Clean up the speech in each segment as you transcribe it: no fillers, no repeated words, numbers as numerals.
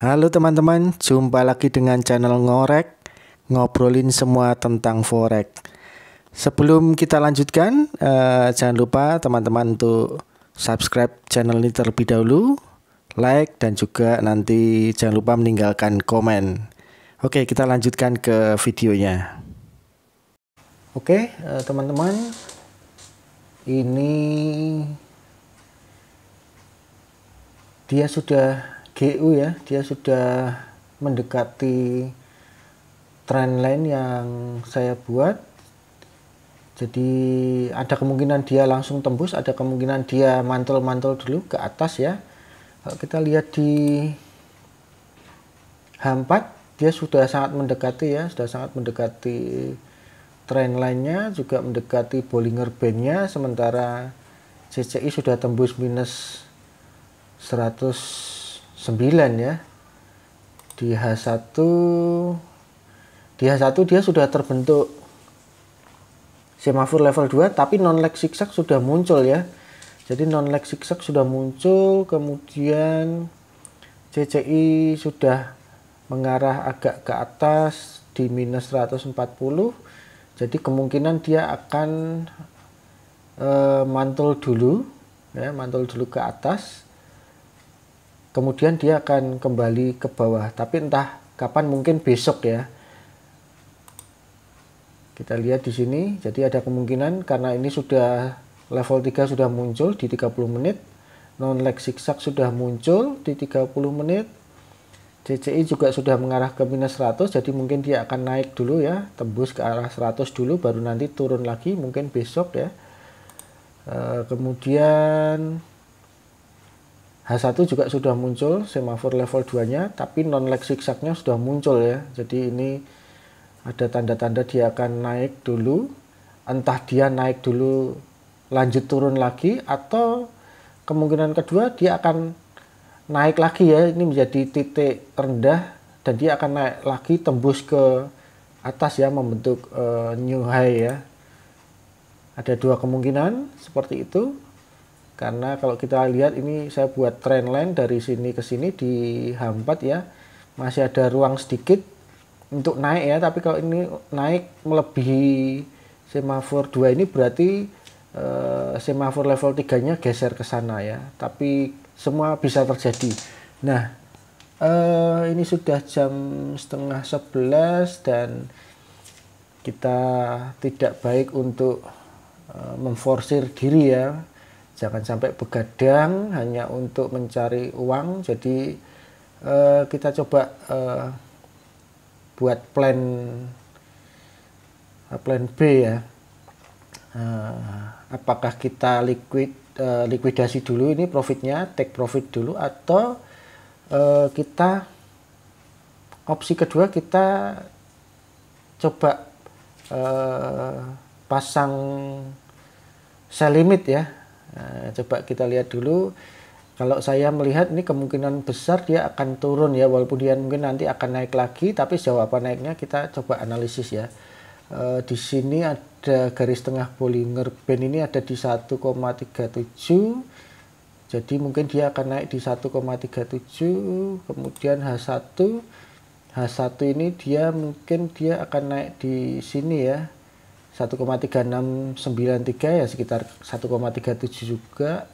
Halo teman-teman, jumpa lagi dengan channel Ngorek, ngobrolin semua tentang forex. Sebelum kita lanjutkan, jangan lupa teman-teman untuk subscribe channel ini terlebih dahulu, like, dan juga nanti jangan lupa meninggalkan komen. Oke, kita lanjutkan ke videonya. Oke, teman-teman, ini dia sudah GU ya, dia sudah mendekati trendline yang saya buat. Jadi ada kemungkinan dia langsung tembus, ada kemungkinan dia mantul-mantul dulu ke atas ya. Kalau kita lihat di H4, dia sudah sangat mendekati ya, sudah sangat mendekati trendline-nya, juga mendekati Bollinger Band-nya, sementara CCI sudah tembus minus 109 ya. Di H1 dia sudah terbentuk semafor level 2, tapi non leg zigzag sudah muncul ya. Jadi non leg zigzag sudah muncul, kemudian CCI sudah mengarah agak ke atas di minus 140. Jadi kemungkinan dia akan mantul dulu ya, mantul dulu ke atas. Kemudian dia akan kembali ke bawah, tapi entah kapan, mungkin besok ya. Kita lihat di sini, jadi ada kemungkinan karena ini sudah level 3 sudah muncul di 30 menit, non leg zigzag sudah muncul di 30 menit, CCI juga sudah mengarah ke minus 100, jadi mungkin dia akan naik dulu ya, tembus ke arah 100 dulu, baru nanti turun lagi, mungkin besok ya. Kemudian H1 juga sudah muncul semafor level 2 nya, tapi non leg zigzagnya sudah muncul ya. Jadi ini ada tanda-tanda dia akan naik dulu, entah dia naik dulu lanjut turun lagi, atau kemungkinan kedua dia akan naik lagi ya, ini menjadi titik rendah dan dia akan naik lagi tembus ke atas ya, membentuk new high ya. Ada dua kemungkinan seperti itu. Karena kalau kita lihat ini saya buat trendline dari sini ke sini di H4 ya, masih ada ruang sedikit untuk naik ya, tapi kalau ini naik melebihi semafor 2 ini berarti semafor level 3 nya geser ke sana ya, tapi semua bisa terjadi. Nah, ini sudah jam setengah 11 dan kita tidak baik untuk memforsir diri ya. Jangan sampai begadang hanya untuk mencari uang. Jadi kita coba buat plan B ya. Apakah kita likuidasi dulu ini profitnya, take profit dulu, atau kita opsi kedua kita coba pasang sell limit ya. Nah, coba kita lihat dulu. Kalau saya melihat ini kemungkinan besar dia akan turun ya, walaupun dia mungkin nanti akan naik lagi, tapi sejauh apa naiknya kita coba analisis ya. Di sini ada garis tengah Bollinger Band, ini ada di 1,37, jadi mungkin dia akan naik di 1,37. kemudian H1 ini dia mungkin dia akan naik di sini ya, 1,3693 ya, sekitar 1,37 juga.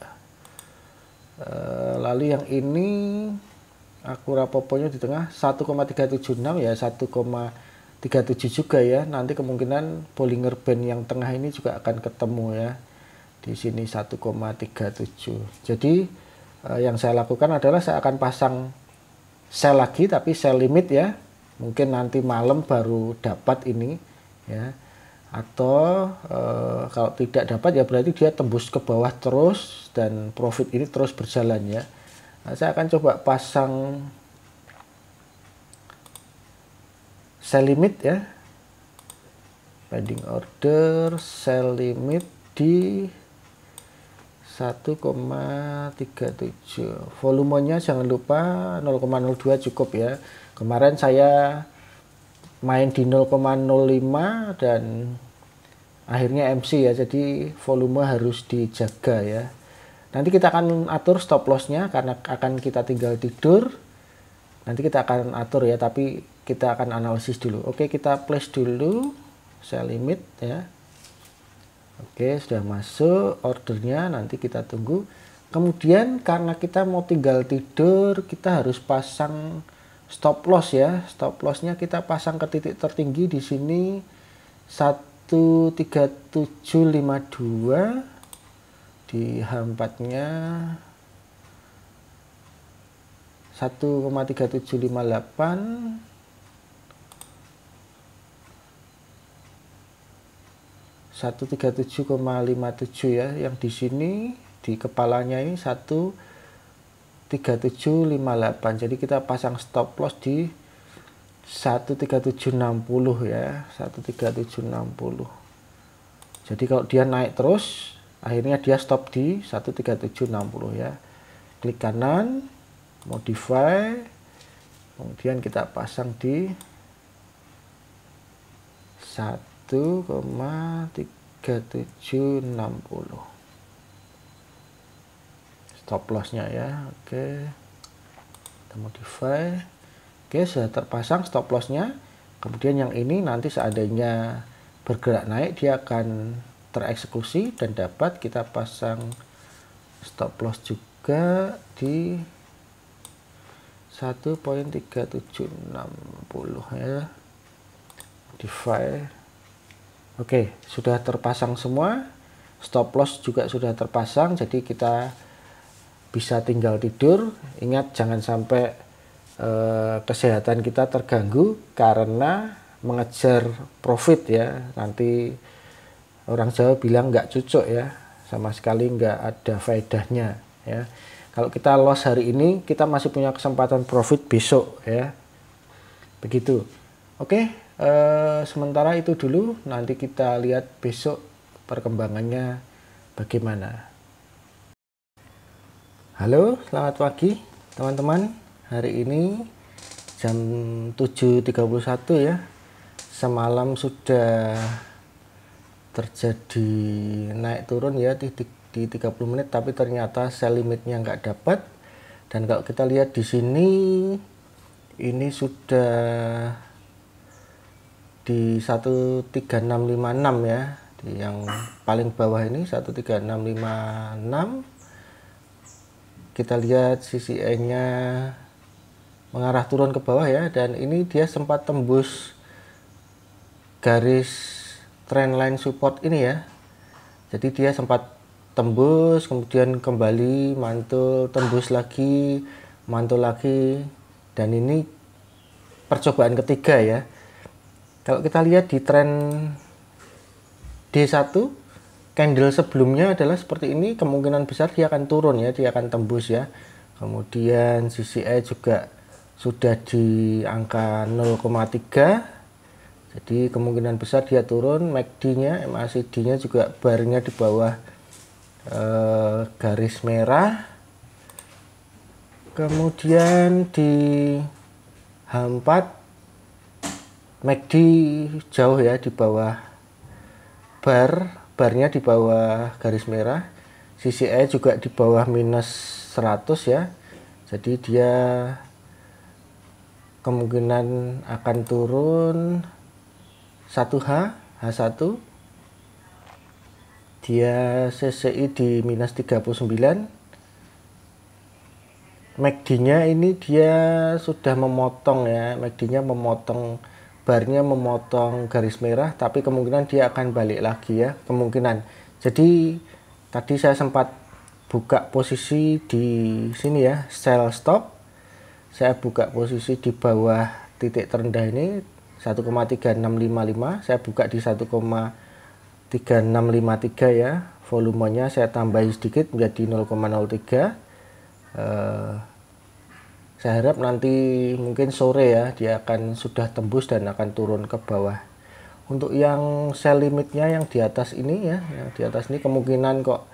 Lalu yang ini Akura Poponya di tengah 1,376 ya, 1,37 juga ya. Nanti kemungkinan Bollinger Band yang tengah ini juga akan ketemu ya, di sini 1,37. Jadi yang saya lakukan adalah saya akan pasang sell lagi, tapi sell limit ya, mungkin nanti malam baru dapat ini ya. Atau kalau tidak dapat ya berarti dia tembus ke bawah terus dan profit ini terus berjalan ya. Nah, saya akan coba pasang sell limit ya, pending order sell limit di 1,37. volumenya jangan lupa 0,02 cukup ya. Kemarin saya main di 0,05 dan akhirnya MC ya, jadi volume harus dijaga ya. Nanti kita akan atur stop lossnya karena akan kita tinggal tidur. Nanti kita akan atur ya, tapi kita akan analisis dulu. Oke, kita place dulu sell limit ya. Oke, sudah masuk ordernya, nanti kita tunggu. Kemudian karena kita mau tinggal tidur, kita harus pasang stop loss ya. Stop lossnya kita pasang ke titik tertinggi di sini 13752, di H4-nya 1,3758, 137,57 ya, yang di sini di kepalanya ini 13758. Jadi kita pasang stop loss di 13760 ya, 13760. Jadi kalau dia naik terus, akhirnya dia stop di 13760 ya. Klik kanan, modify, kemudian kita pasang di 1,3760 stop lossnya ya. Oke, kita modify. Oke, sudah terpasang stop lossnya. Kemudian yang ini nanti seandainya bergerak naik, dia akan tereksekusi dan dapat kita pasang stop loss juga di 1,3760 ya. Modify. Oke, sudah terpasang semua. Stop loss juga sudah terpasang, jadi kita bisa tinggal tidur. Ingat, jangan sampai kesehatan kita terganggu karena mengejar profit ya. Nanti orang Jawa bilang nggak cucuk ya, sama sekali nggak ada faedahnya ya. Kalau kita loss hari ini, kita masih punya kesempatan profit besok ya, begitu. Oke, sementara itu dulu, nanti kita lihat besok perkembangannya bagaimana. Halo, selamat pagi teman-teman. Hari ini jam 7.31 ya. Semalam sudah terjadi naik turun ya di 30 menit, tapi ternyata sell limitnya nggak dapat. Dan kalau kita lihat di sini, ini sudah di 13656 ya, di yang paling bawah ini 13656. Kita lihat CCI nya mengarah turun ke bawah ya, dan ini dia sempat tembus garis trendline support ini ya. Jadi dia sempat tembus, kemudian kembali mantul, tembus lagi, mantul lagi, dan ini percobaan ketiga ya. Kalau kita lihat di tren D1, candle sebelumnya adalah seperti ini, kemungkinan besar dia akan turun ya, dia akan tembus ya. Kemudian CCI juga sudah di angka 0,3, jadi kemungkinan besar dia turun. MACD-nya, MACD-nya juga barnya di bawah garis merah. Kemudian di H4, MACD jauh ya di bawah barnya di bawah garis merah. CCI juga di bawah minus 100 ya, jadi dia kemungkinan akan turun 1H, H1, dia CCI di minus 39. MACD-nya ini dia sudah memotong ya, MACD-nya memotong barnya, memotong garis merah, tapi kemungkinan dia akan balik lagi ya, kemungkinan. Jadi tadi saya sempat buka posisi di sini ya, sell stop. Saya buka posisi di bawah titik terendah ini 1,3655, saya buka di 1,3653 ya. Volumenya saya tambahi sedikit menjadi 0,03. Saya harap nanti mungkin sore ya dia akan sudah tembus dan akan turun ke bawah. Untuk yang sell limitnya yang di atas ini ya, yang di atas ini kemungkinan kok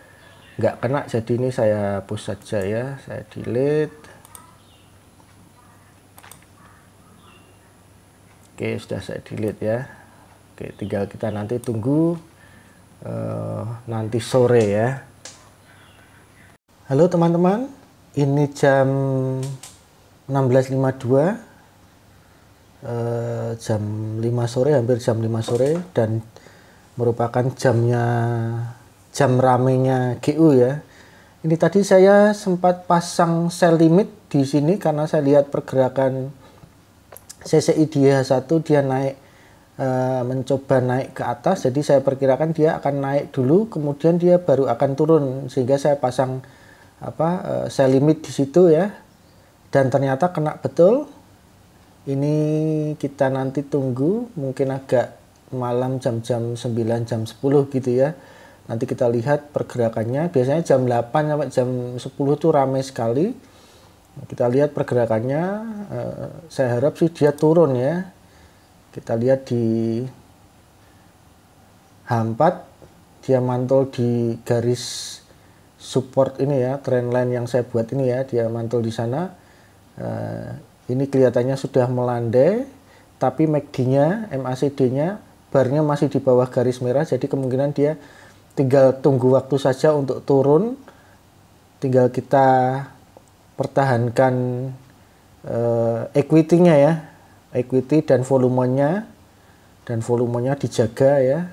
nggak kena, jadi ini saya hapus saja ya, saya delete. Oke, sudah saya delete ya. Oke, tinggal kita nanti tunggu nanti sore ya. Halo teman-teman, ini jam 16.52, jam 5 sore, hampir jam 5 sore, dan merupakan jam ramenya GU ya. Ini tadi saya sempat pasang sell limit di sini karena saya lihat pergerakan CCI di H1 dia naik, mencoba naik ke atas, jadi saya perkirakan dia akan naik dulu kemudian dia baru akan turun, sehingga saya pasang sell limit di situ ya, dan ternyata kena betul. Ini kita nanti tunggu mungkin agak malam jam 9 jam 10 gitu ya, nanti kita lihat pergerakannya. Biasanya jam 8 sampai jam 10 itu ramai sekali. Kita lihat pergerakannya, saya harap sih dia turun ya. Kita lihat di H4 dia mantul di garis support ini ya, trendline yang saya buat ini ya, dia mantul di sana. Ini kelihatannya sudah melandai, tapi MACD-nya, MACD-nya, barnya masih di bawah garis merah, jadi kemungkinan dia tinggal tunggu waktu saja untuk turun. Tinggal kita pertahankan equity-nya ya, equity dan volumenya dijaga ya.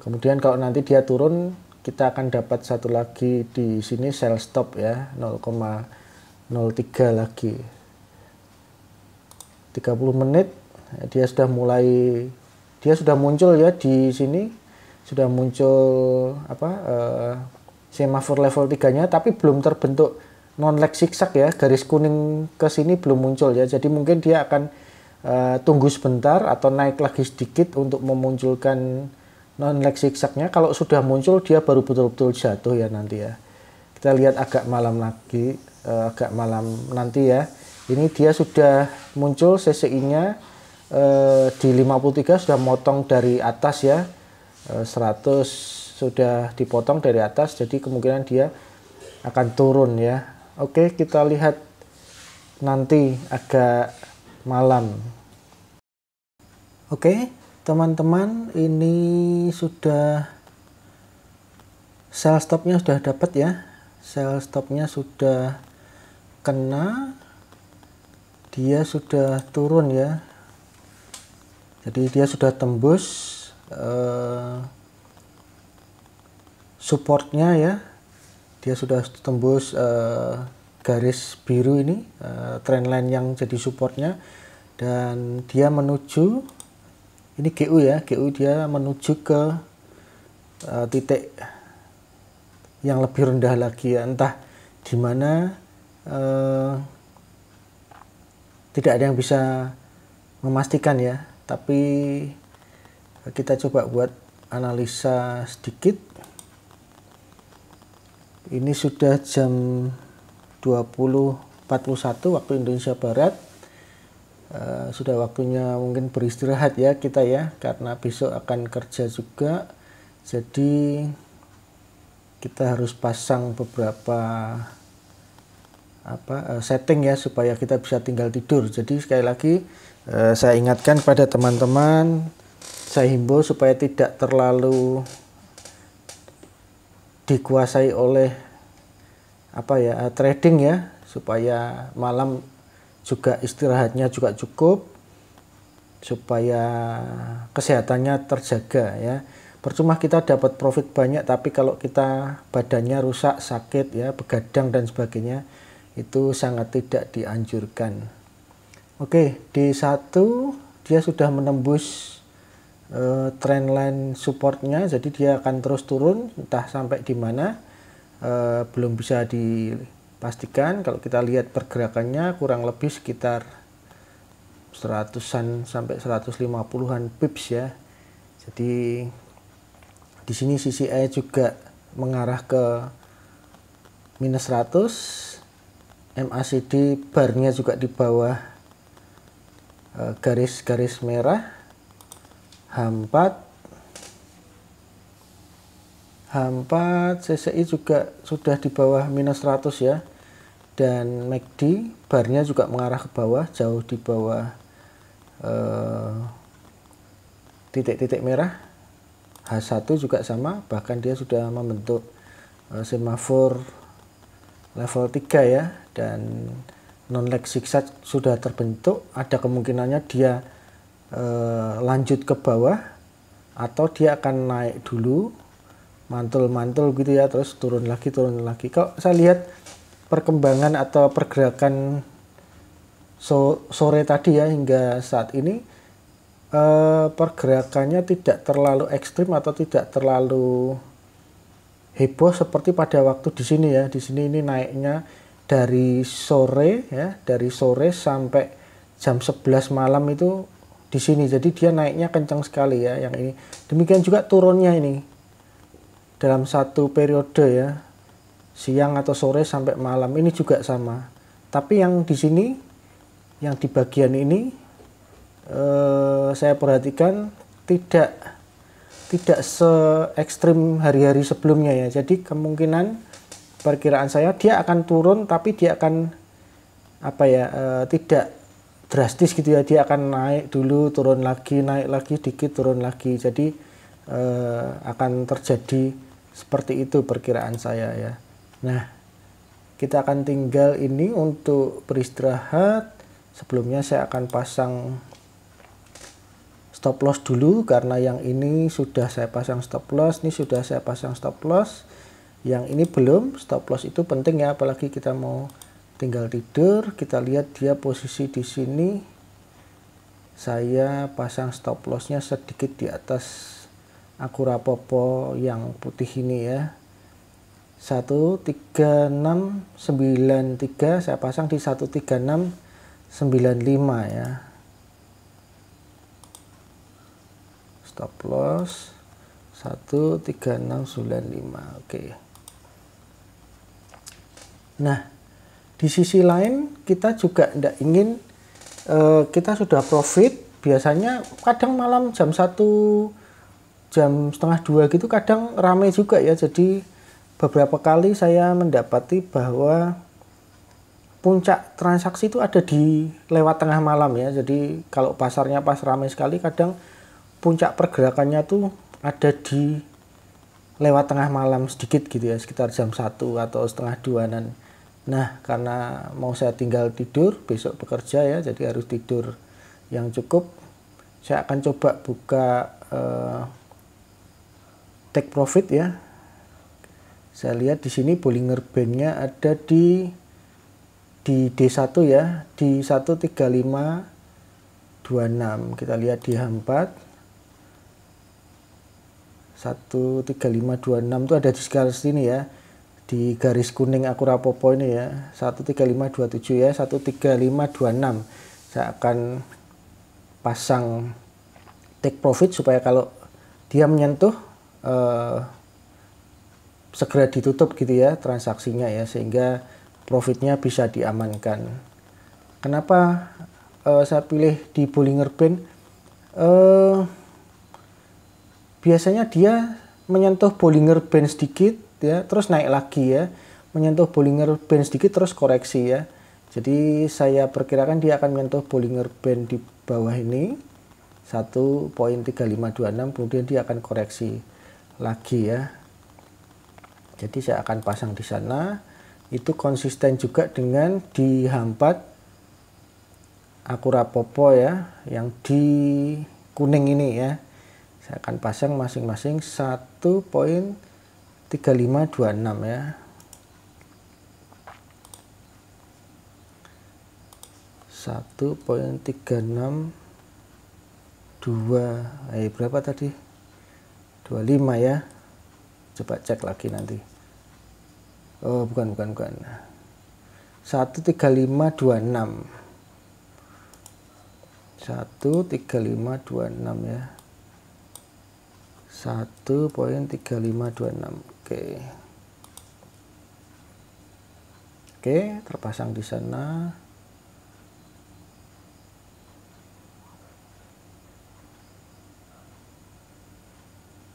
Kemudian kalau nanti dia turun, kita akan dapat satu lagi di sini sell stop ya, 0,03 lagi. 30 menit dia sudah muncul ya di sini, sudah muncul semafor level 3-nya, tapi belum terbentuk non-leg zigzag ya, garis kuning ke sini belum muncul ya. Jadi mungkin dia akan tunggu sebentar atau naik lagi sedikit untuk memunculkan non-leg zigzagnya. Kalau sudah muncul dia baru betul-betul jatuh ya nanti ya. Kita lihat agak malam lagi, agak malam nanti ya. Ini dia sudah muncul CCI-nya di 53, sudah motong dari atas ya, 100 sudah dipotong dari atas, jadi kemungkinan dia akan turun ya. Oke, kita lihat nanti agak malam. Oke, teman-teman, ini sudah sell stopnya sudah dapat ya. Sell stopnya sudah kena, dia sudah turun ya. Jadi dia sudah tembus supportnya ya. Dia sudah tembus garis biru ini, trendline yang jadi supportnya, dan dia menuju, ini GU ya, GU dia menuju ke titik yang lebih rendah lagi ya, entah di mana, tidak ada yang bisa memastikan ya, tapi kita coba buat analisa sedikit. Ini sudah jam 20.41 waktu Indonesia Barat. Sudah waktunya mungkin beristirahat ya kita ya, karena besok akan kerja juga. Jadi kita harus pasang beberapa setting ya supaya kita bisa tinggal tidur. Jadi sekali lagi saya ingatkan pada teman-teman, saya himbau supaya tidak terlalu dikuasai oleh trading ya, supaya malam juga istirahatnya juga cukup, supaya kesehatannya terjaga ya. Percuma kita dapat profit banyak tapi kalau kita badannya rusak, sakit ya, begadang dan sebagainya, itu sangat tidak dianjurkan. Oke, di satu dia sudah menembus trendline supportnya, jadi dia akan terus turun, entah sampai di mana belum bisa dipastikan. Kalau kita lihat pergerakannya kurang lebih sekitar 100-an sampai 150-an pips ya. Jadi di sini CCI juga mengarah ke minus 100, MACD barnya juga di bawah garis-garis merah. H4 CCI juga sudah di bawah minus 100 ya, dan MACD barnya juga mengarah ke bawah, jauh di bawah titik-titik merah. H1 juga sama, bahkan dia sudah membentuk semafor level 3 ya, dan non leg zigzag sudah terbentuk, ada kemungkinannya dia lanjut ke bawah atau dia akan naik dulu mantul-mantul gitu ya, terus turun lagi. Kalau saya lihat perkembangan atau pergerakan sore tadi ya hingga saat ini, pergerakannya tidak terlalu ekstrim atau tidak terlalu heboh seperti pada waktu di sini ya. Di sini ini naiknya dari sore ya, dari sore sampai jam 11 malam itu di sini. Jadi dia naiknya kencang sekali ya yang ini. Demikian juga turunnya ini dalam satu periode ya, siang atau sore sampai malam ini juga sama. Tapi yang di sini, yang di bagian ini saya perhatikan tidak se ekstrim hari-hari sebelumnya ya. Jadi kemungkinan perkiraan saya dia akan turun, tapi dia akan tidak drastis gitu ya. Dia akan naik dulu, turun lagi, naik lagi dikit, turun lagi. Jadi akan terjadi seperti itu perkiraan saya ya. Nah, kita akan tinggal ini untuk beristirahat. Sebelumnya saya akan pasang stop loss dulu, karena yang ini sudah saya pasang stop loss, ini sudah saya pasang stop loss, yang ini belum. Stop loss itu penting ya, apalagi kita mau tinggal tidur. Kita lihat dia posisi di sini, saya pasang stop lossnya sedikit di atas Akura Popo yang putih ini ya, 13693, saya pasang di 13695 ya. Stop loss 13695. Oke. Nah, di sisi lain kita juga tidak ingin kita sudah profit. Biasanya kadang malam jam 1, jam setengah 2 gitu kadang ramai juga ya. Jadi beberapa kali saya mendapati bahwa puncak transaksi itu ada di lewat tengah malam ya. Jadi kalau pasarnya pas ramai sekali, kadang puncak pergerakannya tuh ada di lewat tengah malam sedikit gitu ya, sekitar jam 1 atau setengah 2-an. Nah, karena mau saya tinggal tidur, besok bekerja ya, jadi harus tidur yang cukup. Saya akan coba buka take profit ya. Saya lihat di sini Bollinger Band-nya ada di D1 ya, di 13526. Kita lihat di H4. 13526 itu ada di sekitar sini ya, di garis kuning Akura Popo ini ya, 13527 ya, 13526. Saya akan pasang take profit supaya kalau dia menyentuh segera ditutup gitu ya transaksinya ya, sehingga profitnya bisa diamankan. Kenapa saya pilih di Bollinger Band? Biasanya dia menyentuh Bollinger Band sedikit ya, terus naik lagi ya, menyentuh Bollinger Band sedikit terus koreksi ya. Jadi saya perkirakan dia akan menyentuh Bollinger Band di bawah ini 1.3526, kemudian dia akan koreksi lagi ya. Jadi saya akan pasang di sana. Itu konsisten juga dengan di H4 Akura Popo ya, yang di kuning ini ya. Saya akan pasang masing-masing 1.3526 ya. 1.362, berapa tadi? 25 ya. Coba cek lagi nanti. Oh, bukan. 13526. 13526 ya. 1.3526. Oke, terpasang di sana.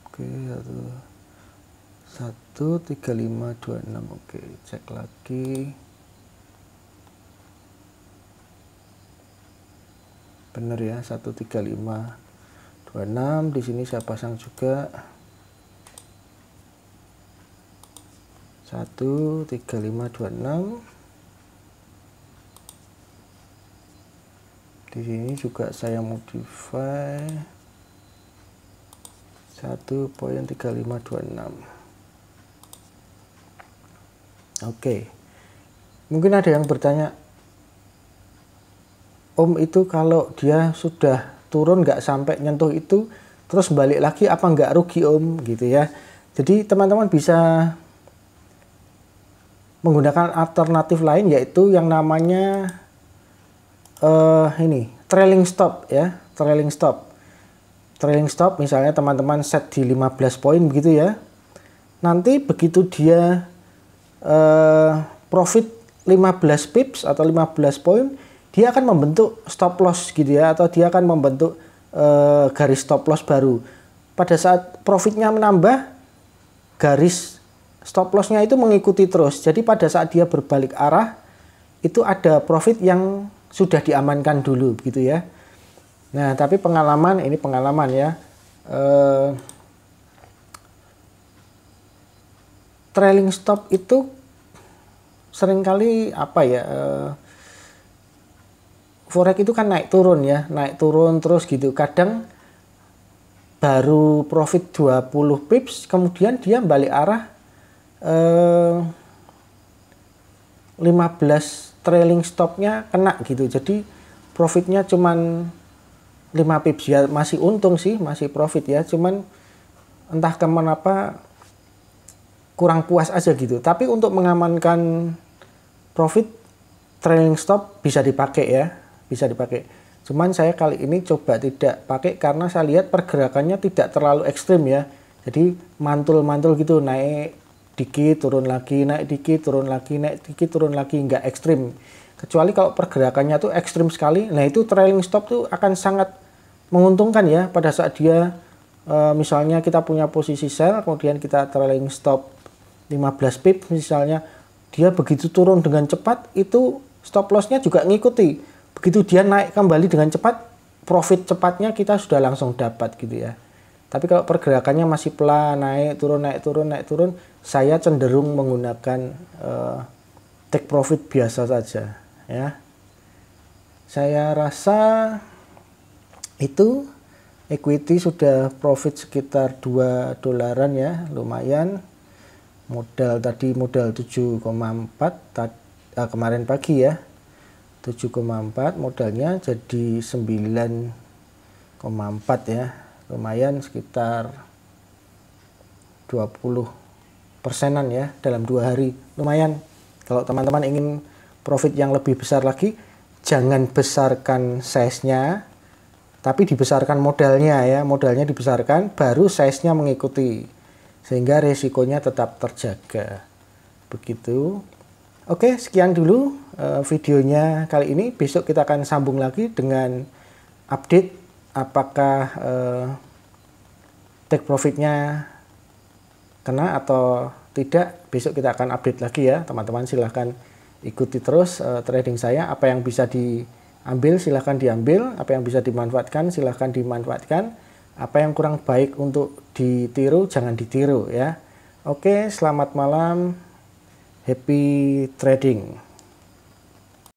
Oke, 13526. Oke, cek lagi. Benar ya, 13526. Di sini saya pasang juga 13526. Di sini juga saya modify 1.3526. Oke. Mungkin ada yang bertanya, Om, itu kalau dia sudah turun nggak sampai nyentuh itu terus balik lagi apa nggak rugi Om, gitu ya. Jadi teman-teman bisa menggunakan alternatif lain, yaitu yang namanya ini trailing stop ya, trailing stop. Trailing stop misalnya teman-teman set di 15 poin begitu ya. Nanti begitu dia profit 15 pips atau 15 poin, dia akan membentuk stop loss gitu ya, atau dia akan membentuk garis stop loss baru. Pada saat profitnya menambah, garis stop lossnya itu mengikuti terus. Jadi pada saat dia berbalik arah, itu ada profit yang sudah diamankan dulu gitu ya. Nah, tapi pengalaman, ini pengalaman ya, trailing stop itu seringkali apa ya, forex itu kan naik turun ya, naik turun terus gitu. Kadang baru profit 20 pips, kemudian dia balik arah 15 trailing stopnya kena gitu. Jadi profitnya cuman 5 pips ya, masih untung sih, masih profit ya. Cuman entah kenapa kurang puas aja gitu. Tapi untuk mengamankan profit, trailing stop bisa dipakai ya, bisa dipakai. Cuman saya kali ini coba tidak pakai karena saya lihat pergerakannya tidak terlalu ekstrim ya. Jadi mantul-mantul gitu, naik dikit turun lagi, naik dikit turun lagi, naik dikit turun lagi, nggak ekstrim. Kecuali kalau pergerakannya tuh ekstrim sekali, nah itu trailing stop tuh akan sangat menguntungkan ya. Pada saat dia misalnya kita punya posisi sell, kemudian kita trailing stop 15 pip misalnya, dia begitu turun dengan cepat, itu stop lossnya juga ngikuti. Begitu dia naik kembali dengan cepat, profit cepatnya kita sudah langsung dapat gitu ya. Tapi kalau pergerakannya masih pelan, naik turun, naik turun, naik turun, saya cenderung menggunakan take profit biasa saja ya. Saya rasa itu equity sudah profit sekitar 2 dolaran ya, lumayan. Modal tadi modal 7,4 kemarin pagi ya, 7,4, modalnya jadi 9,4 ya, lumayan sekitar 20%-an ya dalam 2 hari, lumayan. Kalau teman-teman ingin profit yang lebih besar lagi, jangan besarkan size-nya, tapi dibesarkan modalnya ya, modalnya dibesarkan, baru size-nya mengikuti, sehingga resikonya tetap terjaga. Begitu. Oke, sekian dulu videonya kali ini. Besok kita akan sambung lagi dengan update apakah take profitnya kena atau tidak. Besok kita akan update lagi ya, teman-teman. Silahkan ikuti terus trading saya. Apa yang bisa diambil silahkan diambil, apa yang bisa dimanfaatkan silahkan dimanfaatkan, apa yang kurang baik untuk ditiru jangan ditiru ya. Oke, selamat malam, happy trading.